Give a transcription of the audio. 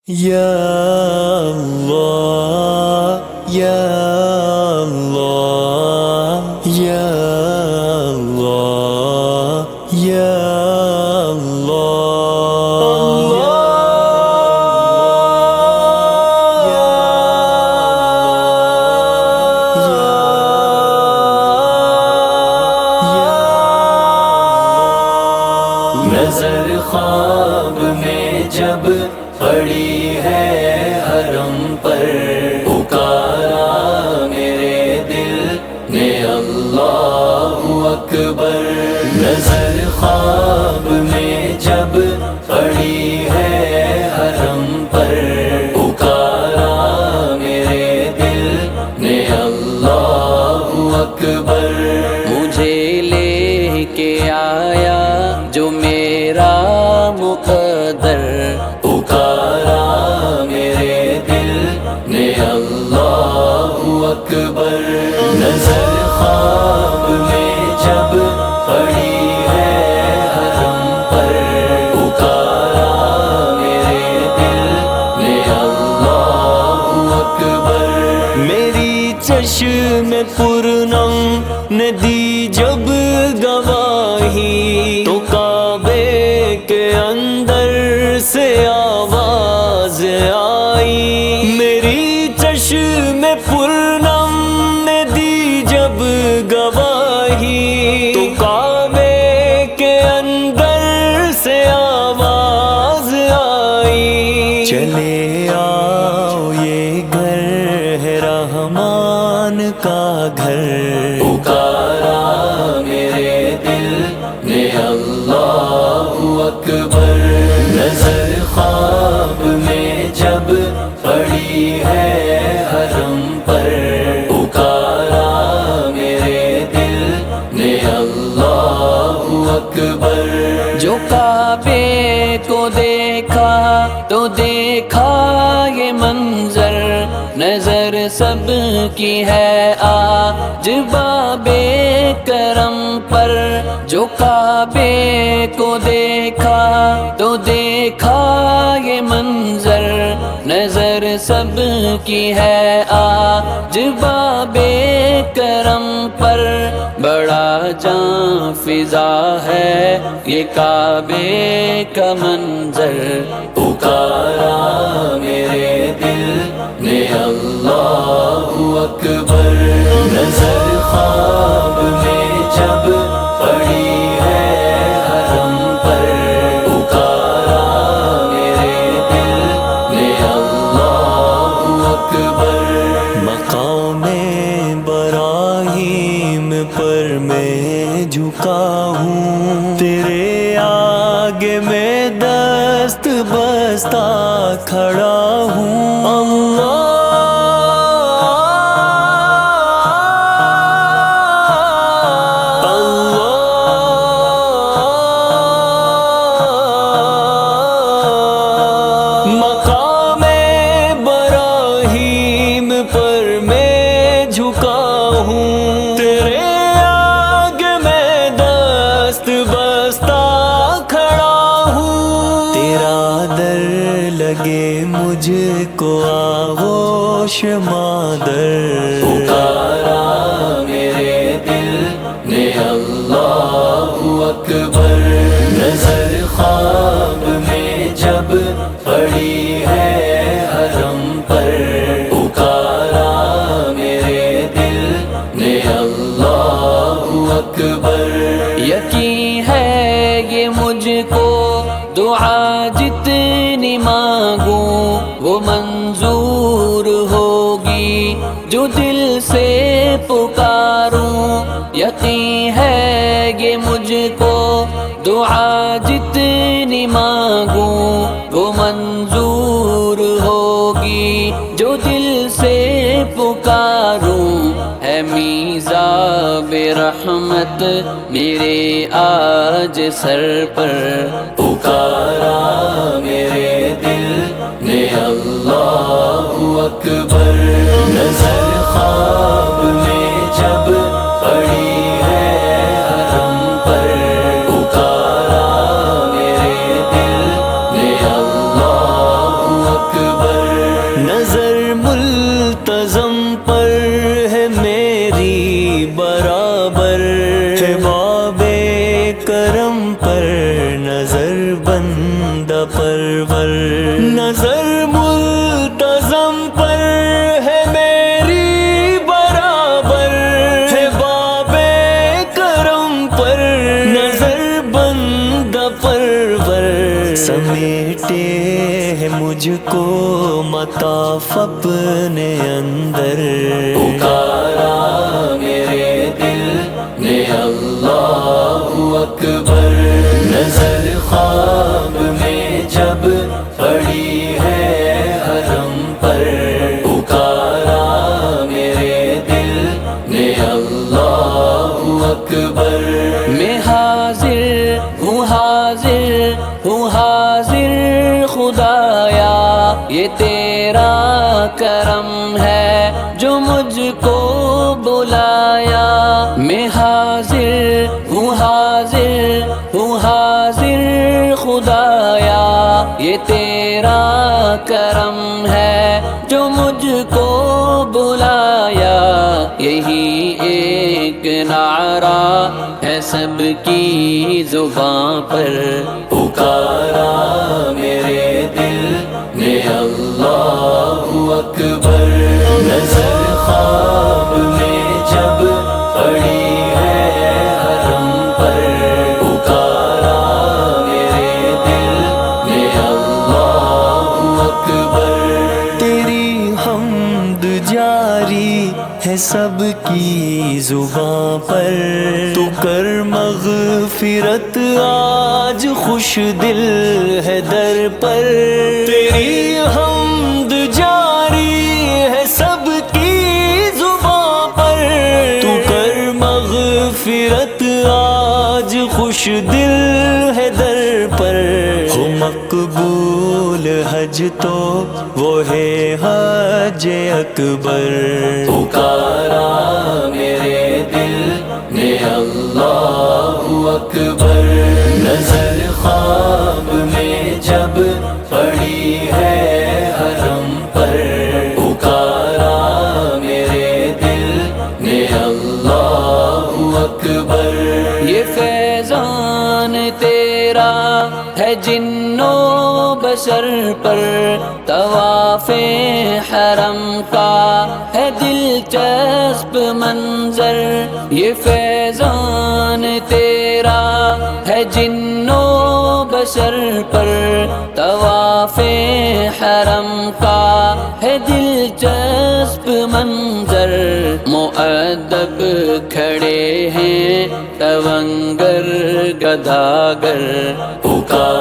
یا اللہ یا اللہ یا اللہ یا نظر خواب میں جب پڑی ہے حرم پر، پکارا میرے دل نے اللہ اکبر۔ نظر خواب میں جب پڑی ہے حرم پر، پکارا میرے دل نے اللہ اکبر۔ مجھے لے کے آیا جو میرا مقدر، پکارا میرے دل نے اللہ اکبر۔ نظر خواب میں جب پڑی ہے حرم پر، پکارا میرے دل نے اللہ اکبر۔ میری چشم پرنم نے دی جب گواہی، تو کعبے کے اندر سے آواز آئی۔ میری چشم پرنم نے دی جب گواہی، تو کعبے کے اندر سے آواز آئی۔ چلے آؤ یہ گھر ہے رحمان کا گھر، پکارا میرے دل نے اللہ اکبر۔ نظر خواب میں جب پڑی ہے حرم پر، پکارا میرے دل نے اللہ اکبر۔ جو کعبے کو دیکھا تو دیکھا یہ منظر، نظر سب کی ہے آج باب کرم پر۔ جو کعبے کو دیکھا تو دیکھا یہ منظر، نظر سب کی ہے آج باب کرم پر۔ بڑا جاں فضا ہے یہ کعبے کا منظر، پکارا میرے دل نے اللہ اکبر۔ نظر خواب میں جب پڑی ہے حرم پر، پکارا میرے دل نے اللہ اکبر۔ مقام ابراہیم پر میں جھکا ہوں، تیرے آگے میں دست بستہ کھڑا ہوں۔ مقام ابراہیم پر میں جھکا ہوں، تیرے آگے میں دست بستہ کھڑا ہوں۔ تیرا در لگے مجھ کو آغوش مادر، پکارا میرے دل نے اللہ اکبر۔ نظر خواب میں جب پڑی ہے حرم پر، پکارا میرے دل نے اللہ اکبر۔ یقین ہے یہ مجھ کو دعا جتنی مانگوں وہ منظور ہوگی جو دل سے پکاروں۔ یقین ہے یہ مجھ کو دعا جتنی مانگوں وہ منظور ہوگی جو دل سے پکاروں۔ ہے میزاب رحمت میرے آج سر پر، پکارا میرے دل نے اللہ اکبر۔ نظر خواب میں جب پڑی ہے حرم پر، پکارا میرے دل نے اللہ مجھ کو مطاف اپنے اندر، پکارا میرے دل نے اللہ اکبر، نظر خواب میں جب پڑی ہے حرم پر، پکارا میرے دل نے اللہ اکبر، میں حاضر ہوں حاضر ہوں حاضر خدایا، یہ تیرا کرم ہے جو مجھ کو بلایا، میں حاضر ہوں حاضر ہوں حاضر خدایا، یہ تیرا کرم ہے جو مجھ کو بلایا، یہی ایک نعرہ ہے سب کی زباں پر، پکارا میرے دل نے اللہ اکبر، نظر خواب میں جب پڑی ہے حرم پر، پکارا میرے دل نے اللہ اکبر، تیری حمد جاری ہے سب کی زباں پر، تو کر مغفرت آج خوش دل ہے در پر، تیری حمد جاری ہے سب کی زباں پر، تو کر مغفرت آج خوش دل ہے در پر، ہو مقبول حج تو وہ ہے حج اکبر، پکارا میرے دل نے اللہ اکبر، نظر خواب میں جب پڑی ہے حرم پر، پکارا میرے دل نے اللہ اکبر، یہ فیضان تیرا ہے جن و بشر پر، طواف حرم کا ہے دلچسپ منظر، یہ فیضان تیرا ہے جن و بشر پر، طواف حرم کا ہے دلچسپ منظر، مؤدب کھڑے ہیں تونگر گداگر، پکارا